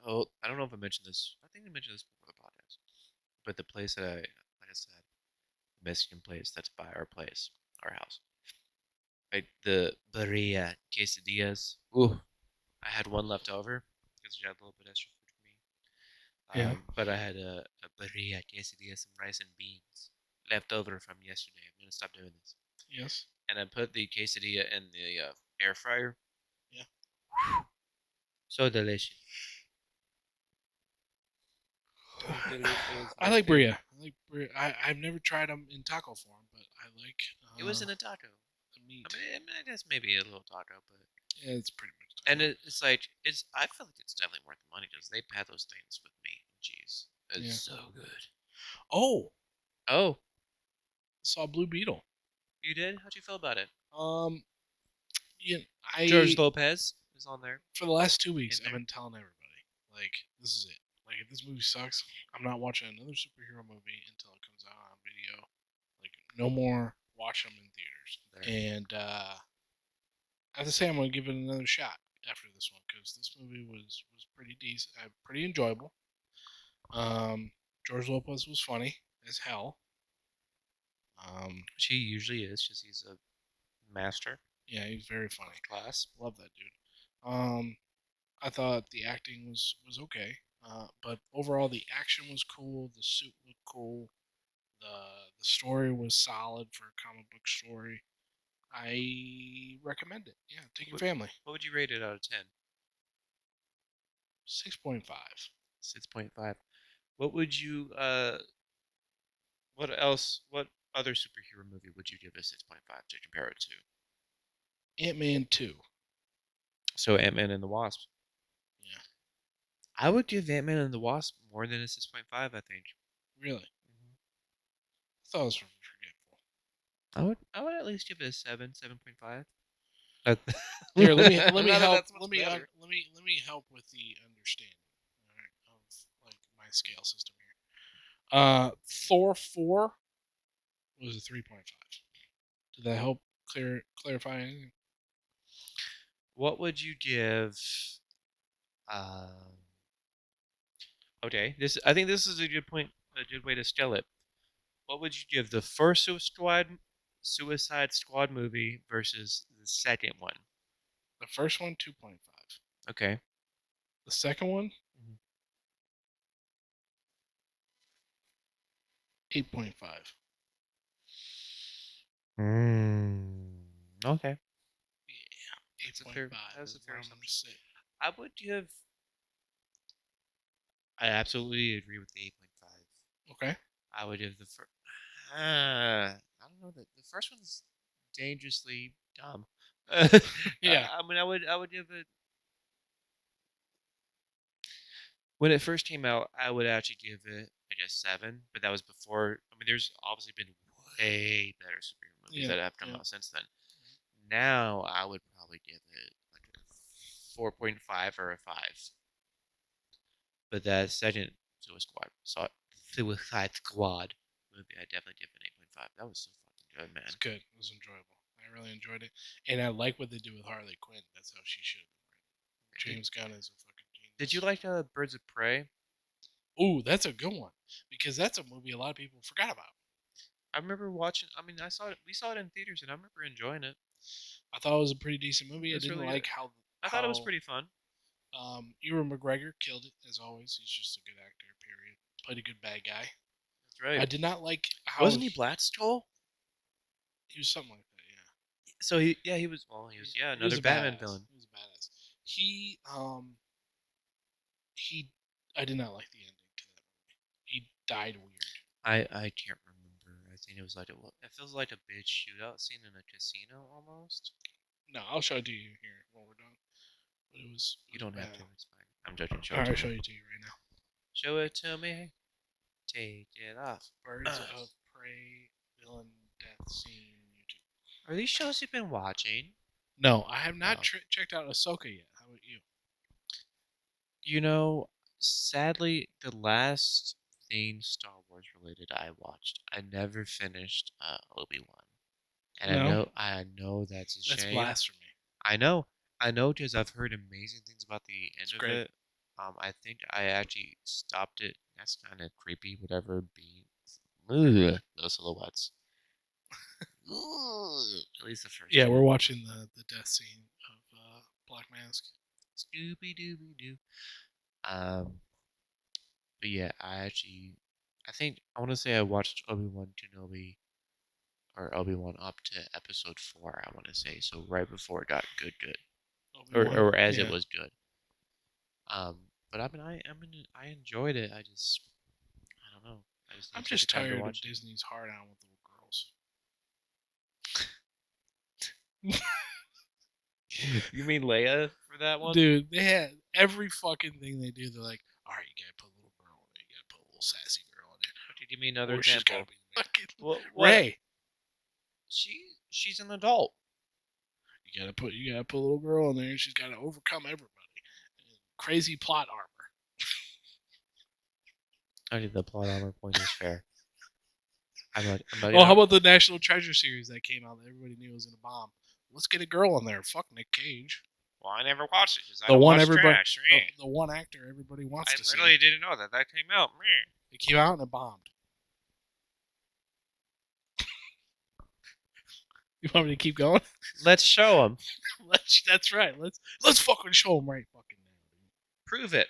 Oh, I don't know if I mentioned this. I think I mentioned this before the podcast. But the place that like I said, the Mexican place that's by our place, our house. Like the birria quesadillas. Ooh, I had one left over because we had a little bit extra food for me. Yeah. But I had a birria quesadilla, some rice and beans left over from yesterday. I'm gonna stop doing this. Yes. And I put the quesadilla in the air fryer. Yeah. So delicious. I like birria. I've never tried them in taco form, but I like. It was in a taco. The meat. I mean, I guess maybe a little taco, but yeah, it's pretty much. Taco. And it's like I feel like it's definitely worth the money because they pad those things with meat and cheese. It's so good. Oh. Saw Blue Beetle. You did? How'd you feel about it? Yeah, George Lopez is on there. For the last 2 weeks, I've been telling everybody, like, this is it. Like, if this movie sucks, I'm not watching another superhero movie until it comes out on video. Like, no more watch them in theaters. There. And I have to say, I'm going to give it another shot after this one because this movie was pretty decent, pretty enjoyable. George Lopez was funny as hell. Which he usually is, because he's a master Yeah, he's very funny. of class. Love that dude. I thought the acting was okay, but overall the action was cool. The suit looked cool. The story was solid for a comic book story. I recommend it. Yeah, take your family. What would you rate it out of 10? 6.5. 6.5. What would you what other superhero movie would you give a 6.5 to compare it to? Ant-Man 2. So Ant-Man and the Wasp. Yeah. I would give Ant-Man and the Wasp more than a 6.5, I think. Really? I thought it was forgetful. I would at least give it a 7.5. Here, let me help. Let me help with the understanding, all right, of like my scale system here. Thor 4 was a 3.5. Did that help clarify anything? What would you give? Okay, I think this is a good point, a good way to scale it. What would you give the first Suicide Squad movie versus the second one? The first one 2.5. Okay. The second one 8.5. Okay. Yeah, That's a fair. 8.5. That's a fair I'm gonna assumption. say. I would give. I absolutely agree with the 8.5. Okay. I would give the first. I don't know, the first one's dangerously dumb. Yeah. I mean, I would give it. When it first came out, I would actually give it, I guess, 7. But that was before. I mean, there's obviously been way better superhero movies that have come out since then. Now, I would probably give it like a 4.5 or a 5. But that second Suicide Squad movie, I definitely give it an 8.5. That was so fucking good, man. It's good. It was enjoyable. I really enjoyed it, and I like what they do with Harley Quinn. That's how she should have been written. James Gunn is a fucking genius. Did you like Birds of Prey? Ooh, that's a good one because that's a movie a lot of people forgot about. I remember watching. I mean, I saw it. We saw it in theaters, and I remember enjoying it. I thought it was a pretty decent movie. I didn't really like good. how. I thought it was pretty fun. Ewan McGregor killed it as always. He's just a good actor. Period. Played a good bad guy. That's right. I did not like how. Wasn't he Black Skull? He was something like that. Yeah. So he was. Well, he was another Batman villain. He was a badass. He I did not like the ending to that movie. He died weird. I can't remember. I think it was like it feels like a big shootout scene in a casino almost. No, I'll show it to you here when we're done. But it was. You don't have to. It's fine. I'm joking. All right, I'll show it to you right now. Show it to me. Take it off. Birds of Prey villain death scene YouTube. Are these shows you've been watching? No, I have not checked out Ahsoka yet. How about you? You know, sadly, the last thing Star Wars related I watched, I never finished Obi-Wan, and I know that's a shame. That's blasphemy. I know, because I've heard amazing things about the end of great. it. I think I actually stopped it. That's kind of creepy. Whatever being those silhouettes. At least the first. Yeah, we're watching the death scene of Black Mask. Scooby Dooby Doo. But yeah, I think I want to say I watched Obi-Wan Kenobi or Obi-Wan up to episode 4. I want to say so right before it got good, or as it was good. But I mean, I enjoyed it. I don't know. I'm just tired of Disney's hard on with little girls. You mean Leia for that one? Dude, they had every fucking thing they do. They're like, all right, you gotta put a little girl in there. You gotta put a little sassy girl in there. Okay, give me another Or example. She's gotta be fucking Ray. She's an adult. You gotta put a little girl in there, and she's gotta overcome everybody. Crazy plot armor. I think the plot armor point is fair. I'm not. Oh, how about the National Treasure series that came out that everybody knew was gonna bomb? Let's get a girl in there. Fuck Nick Cage. Well, I never watched it because I The don't one watch everybody, trash. the one actor everybody wants I to see. literally didn't know that came out. It came out and it bombed. You want me to keep going? Let's show them. That's right. Let's fucking show them right fucking now, dude. Prove it.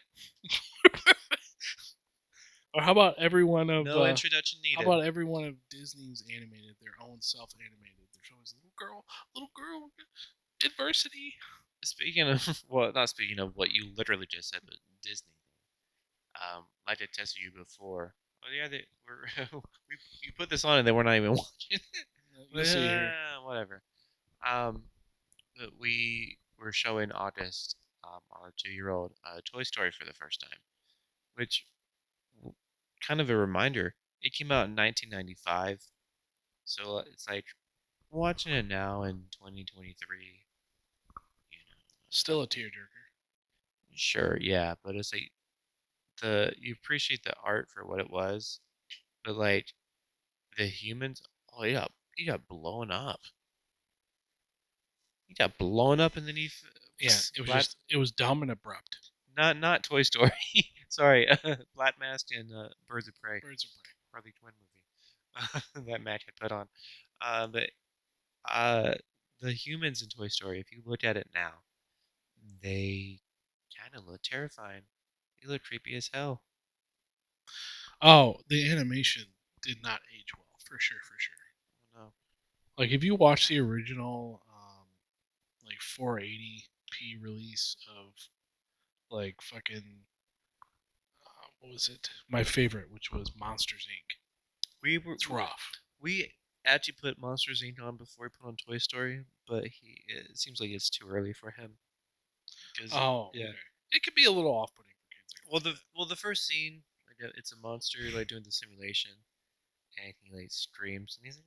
Or how about every one of No introduction needed. How about every one of Disney's animated their own self-animated? There's always a little girl, adversity. Speaking of, well, not speaking of what you literally just said, but Disney. Like I tested you before. Oh yeah, you put this on and they were not even watching. You'll see here. Whatever. But we were showing August, our 2-year-old, Toy Story for the first time, which kind of a reminder. It came out in 1995, so it's like watching it now in 2023. You know, Still a tearjerker. sure, yeah, but it's like you appreciate the art for what it was, but like the humans, oh yeah, he got blown up. He got blown up, and then he Yeah, it was dumb and abrupt. not Toy Story. Sorry, Black Mask and Birds of Prey. Birds of Prey. Harley Quinn movie that Matt had put on. But the humans in Toy Story, if you look at it now, they kind of look terrifying. They look creepy as hell. Oh, the animation did not age well, for sure. No. Like if you watch the original, like 480p release of, like fucking, what was it? My favorite, which was Monsters Inc. It's rough. We actually put Monsters Inc. on before we put on Toy Story, but it seems like it's too early for him. Oh, yeah. Okay. It could be a little off-putting for kids. Well, the first scene, like it's a monster like doing the simulation, and he like screams, and he's like,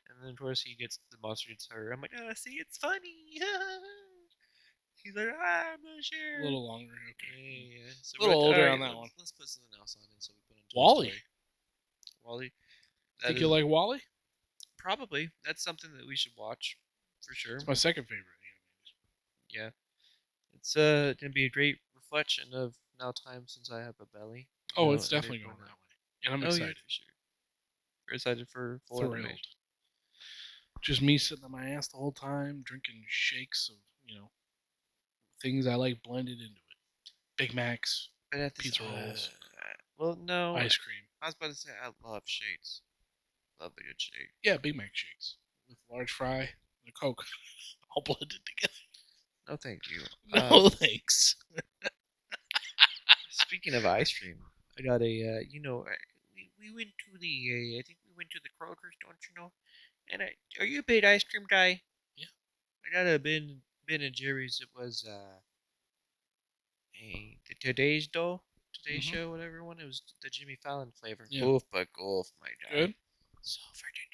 and then of course he gets the monster gets her. I'm like, see, it's funny. He's like, I'm not sure. A little longer, okay. Yeah. So a little older on that one. Let's put something else on, and so we put on Toy Wally. Story. Wally. Think you like Wally? Probably. That's something that we should watch, for sure. It's my second favorite animated. Yeah. It's gonna be a great reflection of now time since I have a belly. Oh, it's definitely going that way, and I'm excited. Yeah, for sure. We're excited for full Thrilled. animation. Just me sitting on my ass the whole time, drinking shakes of things I like blended into it. Big Macs, pizza rolls. Well, no. Ice cream. I was about to say I love shakes. Love the good shake. Yeah, Big Mac shakes with large fry and a Coke, all blended together. No, thank you. No, thanks. Speaking of ice cream, I got a. We went to the. I think we went to the Kroger's, don't you know? And are you a big ice cream guy? Yeah. I got a Ben and Jerry's. It was the Today's Show, whatever one. It was the Jimmy Fallon flavor. Yeah. Golf, my guy. Good. So freaking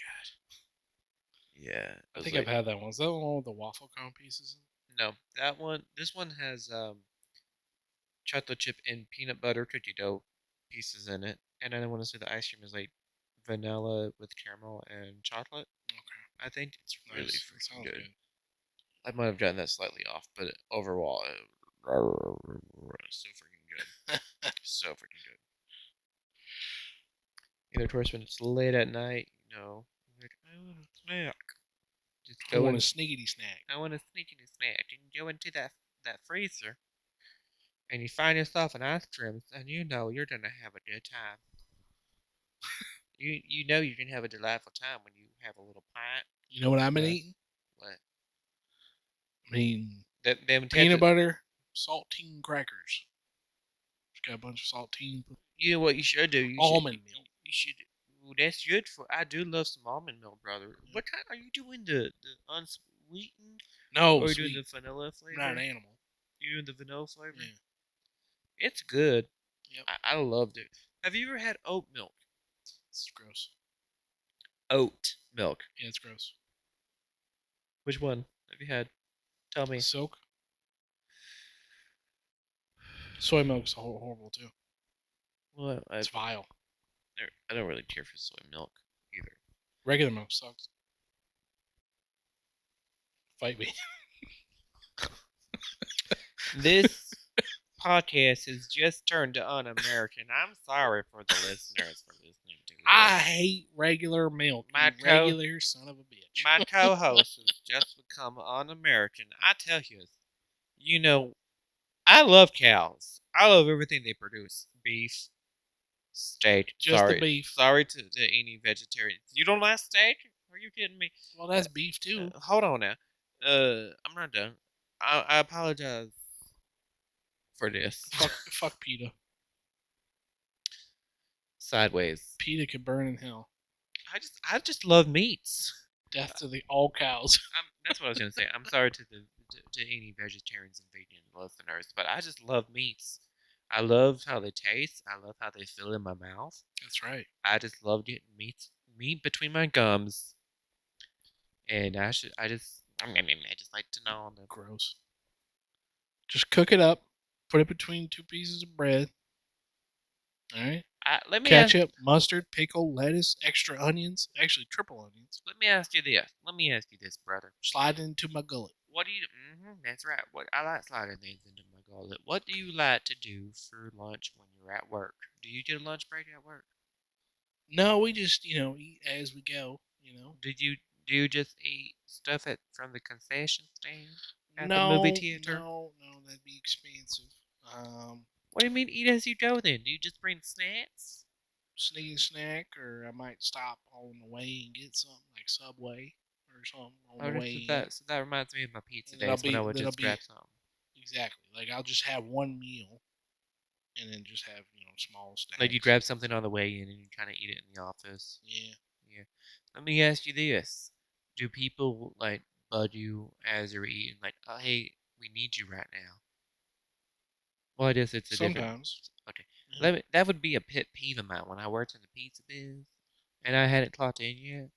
good. Yeah. I think I've had that one. Is that the one with the waffle cone pieces? No, that one. This one has chocolate chip and peanut butter cookie dough pieces in it, and I want to say the ice cream is like vanilla with caramel and chocolate. Okay. I think it's really freaking good. Good. I might have gotten that slightly off, but overall, so freaking good. So freaking good. And of course, when it's late at night, like, I want a snack. Just I want a sneakity snack. I want a sneakity snack. And you go into that freezer, and you find yourself an ice cream, and you're gonna have a good time. you know you're gonna have a delightful time when you have a little pint. You know what I've been eating? What? I mean, them peanut butter, saltine crackers. Just got a bunch of saltine. You know what you should do? Almond milk. You should. Well, that's good for. I do love some almond milk, brother. What kind are you doing? The unsweetened? No, or are you sweet. doing the vanilla flavor? I'm not an animal. You doing the vanilla flavor? Yeah. It's good. Yep. I loved it. Have you ever had oat milk? It's gross. Oat milk. Yeah, it's gross. Which one have you had? Tell me. Silk. Soy milk's horrible too. Well, It's vile. I don't really care for soy milk either. Regular milk sucks. Fight me. This podcast has just turned to un-American. I'm sorry for the listeners for listening to this. I hate regular milk. My You regular son of a bitch. My co-host has just become un-American. I tell you know, I love cows. I love everything they produce. Beef, steak. Just the beef. Sorry to any vegetarians. You don't like steak? Are you kidding me? Well, that's beef too. Hold on now. I'm not done. I apologize for this. Fuck PETA. Sideways. PETA could burn in hell. I just love meats. Death to the all cows. That's what I was gonna say. I'm sorry to any vegetarians and vegan listeners, but I just love meats. I love how they taste. I love how they feel in my mouth. That's right. I just love getting meat between my gums, and I just like to know the Gross. Just cook it up. Put it between 2 pieces of bread. All right. Let me Ketchup, mustard, pickle, lettuce, extra onions. Actually, triple onions. Let me ask you this, brother. Slide it into my gullet. What do you? That's right. I like sliding things into my gullet. What do you like to do for lunch when you're at work? Do you get a lunch break at work? No, we just eat as we go. Do you just eat stuff from the concession stand at No, the movie theater? No, that'd be expensive. What do you mean eat as you go then? Do you just bring snacks? Sneak a snack, or I might stop on the way and get something like Subway or something on the way. So that reminds me of my pizza days when I would just grab something. Exactly. Like I'll just have one meal, and then just have small snacks. Like you grab something on the way in and you kind of eat it in the office. Yeah. Let me ask you this: do people like bud you as you're eating? Like, oh, hey, we need you right now. Well, I guess it's sometimes. Okay. Yeah. That would be a pet peeve of mine when I worked in the pizza biz and I hadn't clocked in yet.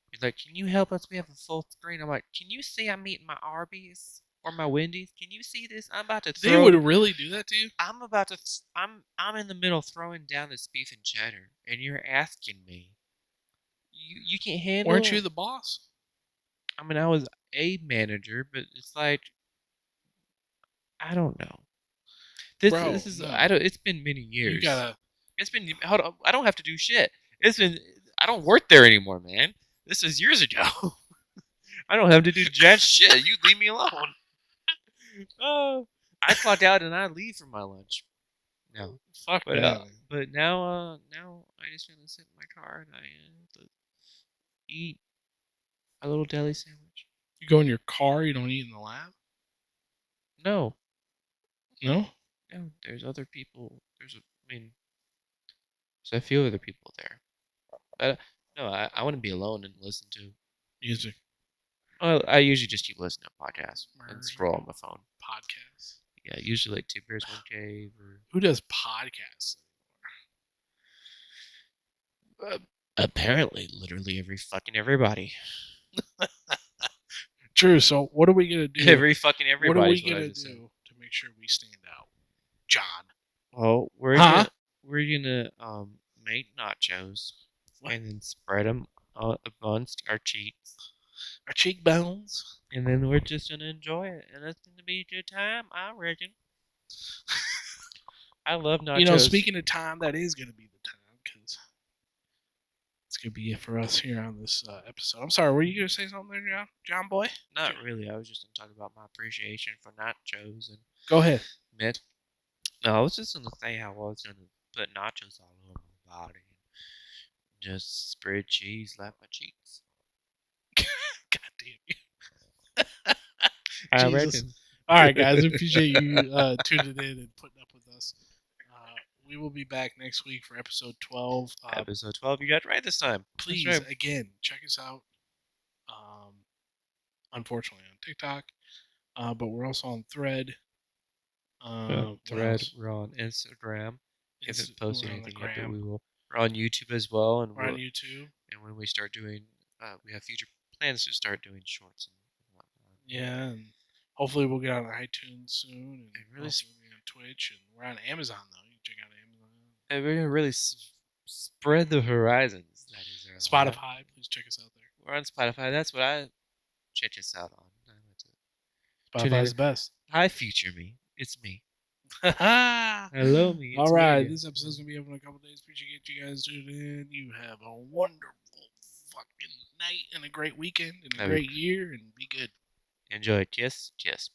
He's like, can you help us? We have a full screen. I'm like, can you see I'm eating my Arby's or my Wendy's? Can you see this? I'm about to throw. They would really do that to you? I'm about to. I'm in the middle throwing down this beef and cheddar, and you're asking me. You can't handle. Weren't you the boss? I mean, I was a manager, but it's like, I don't know. This is no. It's been many years. You gotta. It's been. Hold on. I don't have to do shit. I don't work there anymore, man. This is years ago. I don't have to do jack shit. You leave me alone. Oh, I clock out and I leave for my lunch. No, fuck that. But now I just want to sit in my car and I eat a little deli sandwich. You go in your car. You don't eat in the lab. No. No. No, there's other people. There's a few other people there. But no, I want to be alone and listen to music. Well, I usually just keep listening to podcasts and scroll on my phone. Podcasts? Yeah, usually like Two Bears, One Cave. Or... Who does podcasts anymore? Apparently, literally everybody. True. So what are we gonna do? Everybody. What are we gonna do to make sure we stand out, John? Well, we're gonna make nachos and then spread them amongst our cheeks, our cheekbones, and then we're just gonna enjoy it, and it's gonna be a good time, I reckon. I love nachos. Speaking of time, that is gonna be the time because it's gonna be it for us here on this episode. I'm sorry, were you gonna say something there, John boy? Not really. I was just gonna talk about my appreciation for nachos and. Go ahead. No, I was just gonna say how I was gonna put nachos all over my body and just spread cheese like my cheeks. God damn you. Jesus. All right, guys. Appreciate you tuning in and putting up with us. We will be back next week for episode 12. Episode 12. You got it right this time. Please, again, check us out. Unfortunately, on TikTok. But we're also on Thread. We're on Instagram. We haven't posted anything yet, but we will. We're on YouTube as well. And we're on YouTube. And when we start doing, we have future plans to start doing shorts and whatnot. Yeah, and hopefully we'll get on iTunes soon. And really we'll be on Twitch. And we're on Amazon, though. You can check out Amazon. We're gonna really spread the horizons. That is our Spotify, please check us out there. We're on Spotify. That's what I check us out on. Spotify's the best. Hi, future me. It's me. Hello, Hello, me. It's All me right, again. this episode's gonna be up in a couple days. Appreciate you guys tuning in. You have a wonderful fucking night and a great weekend and a great year, and be good. Enjoy. Kiss. Kiss.